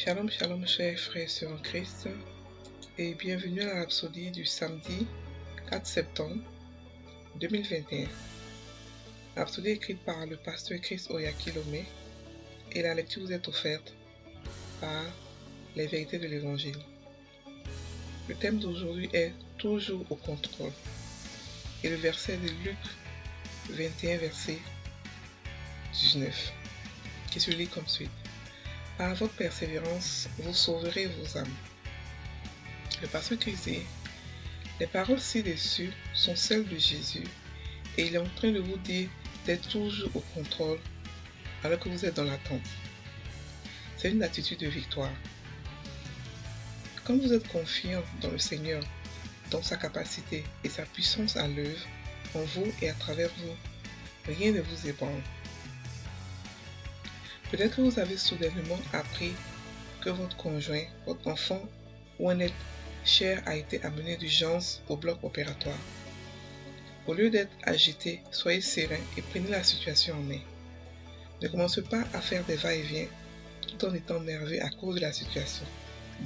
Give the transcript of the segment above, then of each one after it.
Shalom, shalom, chers frères et sœurs en Christ, et bienvenue à la rhapsodie du samedi 4 septembre 2021. La rhapsodie écrite par le pasteur Chris Oyakilome, et la lecture vous est offerte par les vérités de l'Évangile. Le thème d'aujourd'hui est toujours au contrôle, et le verset de Luc 21, verset 19, qui se lit comme suit. Par votre persévérance, vous sauverez vos âmes. Le pasteur Chris dit, les paroles ci-dessus sont celles de Jésus et il est en train de vous dire d'être toujours au contrôle alors que vous êtes dans l'attente. C'est une attitude de victoire. Quand vous êtes confiant dans le Seigneur, dans sa capacité et sa puissance à l'œuvre, en vous et à travers vous, rien ne vous ébranle. Peut-être que vous avez soudainement appris que votre conjoint, votre enfant ou un être cher a été amené d'urgence au bloc opératoire. Au lieu d'être agité, soyez serein et prenez la situation en main. Ne commencez pas à faire des va-et-vient tout en étant nerveux à cause de la situation.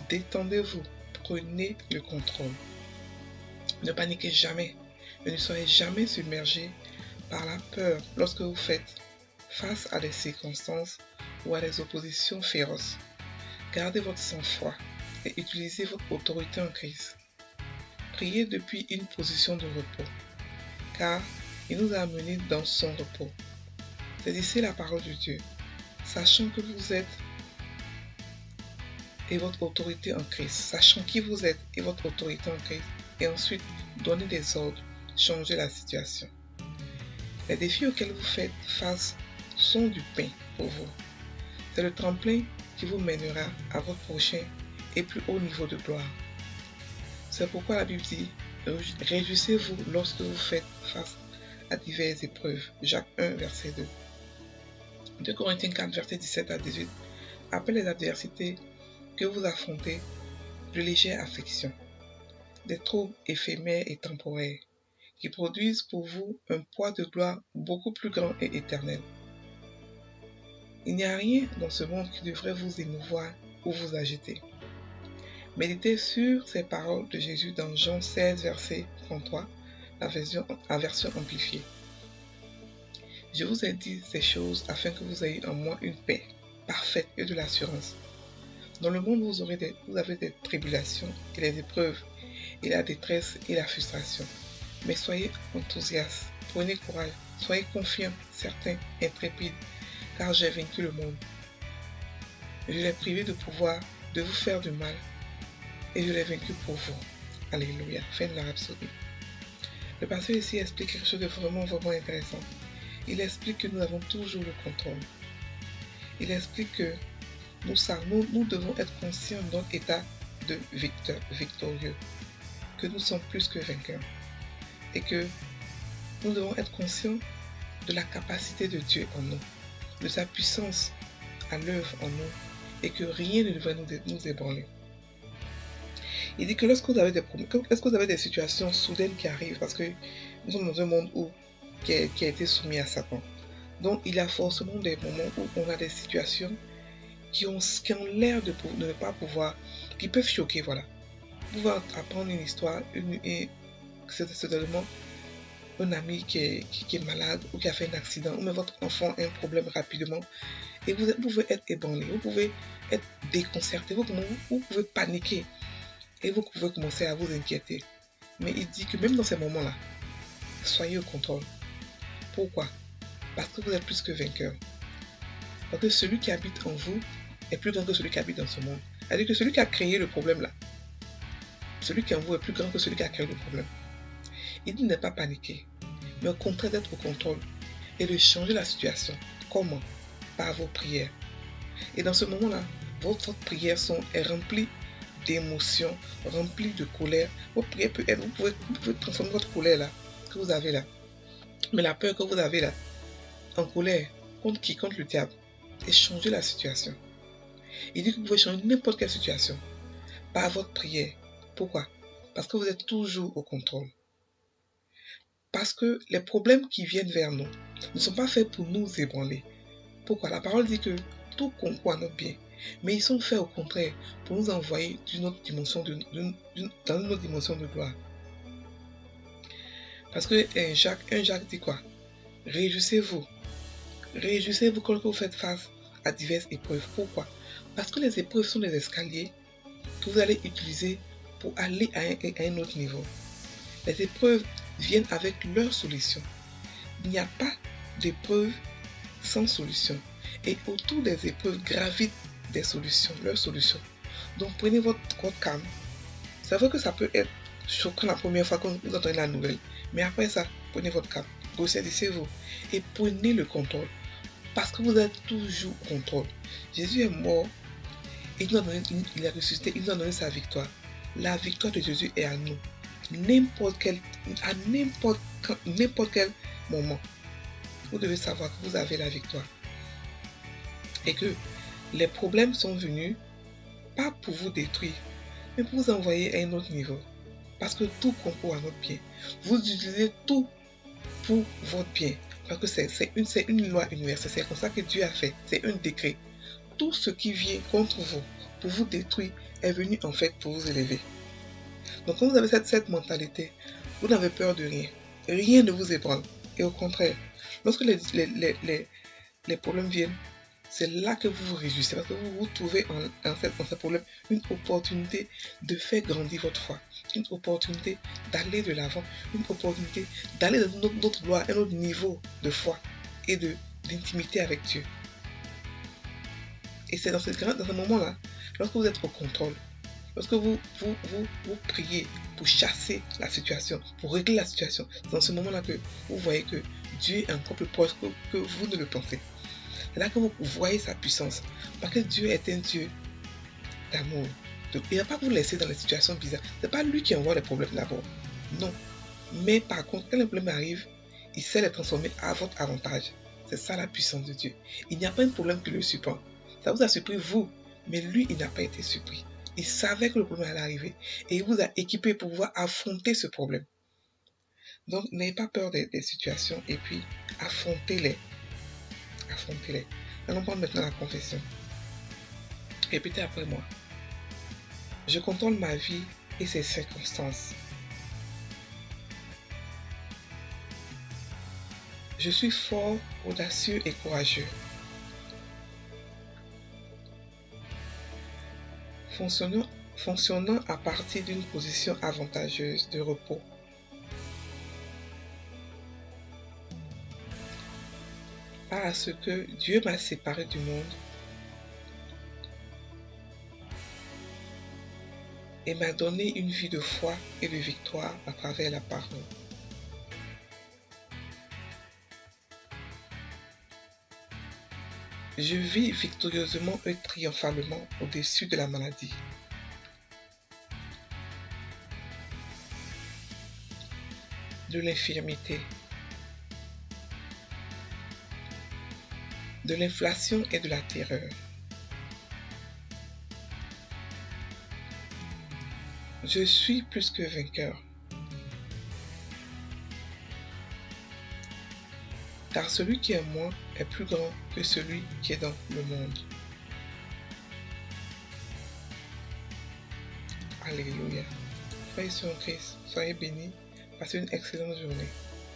Détendez-vous, prenez le contrôle. Ne paniquez jamais et ne soyez jamais submergé par la peur lorsque vous faites face à des circonstances ou à des oppositions féroces. Gardez votre sang-froid et utilisez votre autorité en crise. Priez depuis une position de repos, car il nous a amenés dans son repos. Saisissez la parole de Dieu, sachant que vous êtes et votre autorité en Christ, sachant qui vous êtes et votre autorité en Christ, et ensuite donnez des ordres, changez la situation. Les défis auxquels vous faites face sont du pain pour vous. C'est le tremplin qui vous mènera à votre prochain et plus haut niveau de gloire. C'est pourquoi la Bible dit, réjouissez-vous lorsque vous faites face à diverses épreuves. Jacques 1, verset 2. 2 Corinthiens 4, verset 17 à 18. Appelez les adversités que vous affrontez de légères afflictions, des troubles éphémères et temporaires, qui produisent pour vous un poids de gloire beaucoup plus grand et éternel. Il n'y a rien dans ce monde qui devrait vous émouvoir ou vous agiter. Méditez sur ces paroles de Jésus dans Jean 16, verset 33, la version amplifiée. Je vous ai dit ces choses afin que vous ayez en moi une paix parfaite et de l'assurance. Dans le monde, vous avez des tribulations et les épreuves, et la détresse et la frustration. Mais soyez enthousiastes, prenez courage, soyez confiants, certains, intrépides, car j'ai vaincu le monde. Je l'ai privé de pouvoir de vous faire du mal, et je l'ai vaincu pour vous. Alléluia. Fin de la rhapsodie. Le pasteur ici explique quelque chose de vraiment intéressant. Il explique que nous avons toujours le contrôle. Il explique que nous devons être conscients de notre état de victorieux, que nous sommes plus que vainqueurs, et que nous devons être conscients de la capacité de Dieu en nous, de sa puissance à l'œuvre en nous, et que rien ne devrait nous ébranler. Il dit que lorsque vous avez des problèmes, lorsque vous avez des situations soudaines qui arrivent, parce que nous sommes dans un monde qui a été soumis à Satan. Donc il y a forcément des moments où on a des situations qui ont l'air de ne pas pouvoir, qui peuvent choquer, voilà. Vous pouvez apprendre une histoire, et c'est seulement un ami qui est malade ou qui a fait un accident, ou même votre enfant a un problème rapidement, et vous pouvez être ébranlé, vous pouvez être déconcerté, vous pouvez paniquer, et vous pouvez commencer à vous inquiéter. Mais il dit que même dans ces moments-là, soyez au contrôle. Pourquoi? Parce que vous êtes plus que vainqueur. Parce que celui qui habite en vous est plus grand que celui qui habite dans ce monde. C'est-à-dire que celui qui a créé le problème là, celui qui est en vous est plus grand que celui qui a créé le problème. Il dit de ne pas paniquer, mais au contraire d'être au contrôle et de changer la situation. Comment? Par vos prières. Et dans ce moment-là, votre prière est remplie d'émotions, remplie de colère. Votre prière peut être, vous pouvez transformer votre colère là, que vous avez là, mais la peur que vous avez là, en colère, contre qui? Contre le diable. Et changer la situation. Il dit que vous pouvez changer n'importe quelle situation par votre prière. Pourquoi? Parce que vous êtes toujours au contrôle. Parce que les problèmes qui viennent vers nous ne sont pas faits pour nous ébranler. Pourquoi? La parole dit que tout concourt à notre bien. Mais ils sont faits au contraire pour nous envoyer dans une autre dimension de gloire. Parce que un Jacques dit quoi? Réjouissez-vous. Réjouissez-vous quand vous faites face à diverses épreuves. Pourquoi? Parce que les épreuves sont des escaliers que vous allez utiliser pour aller à un autre niveau. Les épreuves viennent avec leur solution. Il n'y a pas d'épreuve sans solution. Et autour des épreuves gravitent des solutions, leurs solutions. Donc prenez votre calme. C'est vrai que ça peut être choquant la première fois que vous entendez la nouvelle. Mais après ça, prenez votre calme. Ressaisissez-vous et prenez le contrôle. Parce que vous êtes toujours au contrôle. Jésus est mort. Il a ressuscité. Il nous a donné sa victoire. La victoire de Jésus est à nous. À n'importe quel moment. Vous devez savoir que vous avez la victoire. Et que les problèmes sont venus pas pour vous détruire, mais pour vous envoyer à un autre niveau. Parce que tout concourt à notre bien. Vous utilisez tout pour votre bien. Parce que c'est une loi universelle. C'est comme ça que Dieu a fait. C'est un décret. Tout ce qui vient contre vous, pour vous détruire, est venu en fait pour vous élever. Donc quand vous avez cette mentalité, vous n'avez peur de rien. Rien ne vous ébranle. Et au contraire, lorsque les problèmes viennent, c'est là que vous vous réjouissez. Parce que vous vous trouvez en ce problème une opportunité de faire grandir votre foi. Une opportunité d'aller de l'avant. Une opportunité d'aller dans notre gloire, un autre niveau de foi et d'intimité avec Dieu. Et c'est dans ce moment-là, lorsque vous êtes au contrôle, lorsque vous priez pour chasser la situation, pour régler la situation, c'est dans ce moment-là que vous voyez que Dieu est encore plus proche que vous ne le pensez. C'est là que vous voyez sa puissance. Parce que Dieu est un Dieu d'amour. Donc, il ne va pas vous laisser dans les situations bizarres. Ce n'est pas lui qui envoie les problèmes d'abord. Non. Mais par contre, quand les problèmes arrivent, il sait les transformer à votre avantage. C'est ça la puissance de Dieu. Il n'y a pas un problème qui le surprend. Ça vous a surpris vous, mais lui, il n'a pas été surpris. Il savait que le problème allait arriver et il vous a équipé pour pouvoir affronter ce problème. Donc, n'ayez pas peur des situations et puis affrontez-les. Affrontez-les. Allons prendre maintenant la confession. Répétez après moi. Je contrôle ma vie et ses circonstances. Je suis fort, audacieux et courageux. Fonctionnant à partir d'une position avantageuse de repos. Parce que Dieu m'a séparé du monde et m'a donné une vie de foi et de victoire à travers la parole. Je vis victorieusement et triomphalement au-dessus de la maladie. De l'infirmité, de l'inflation et de la terreur. Je suis plus que vainqueur. Car celui qui est en moi est plus grand que celui qui est dans le monde. Alléluia. Soyez sur Christ, soyez bénis, passez une excellente journée.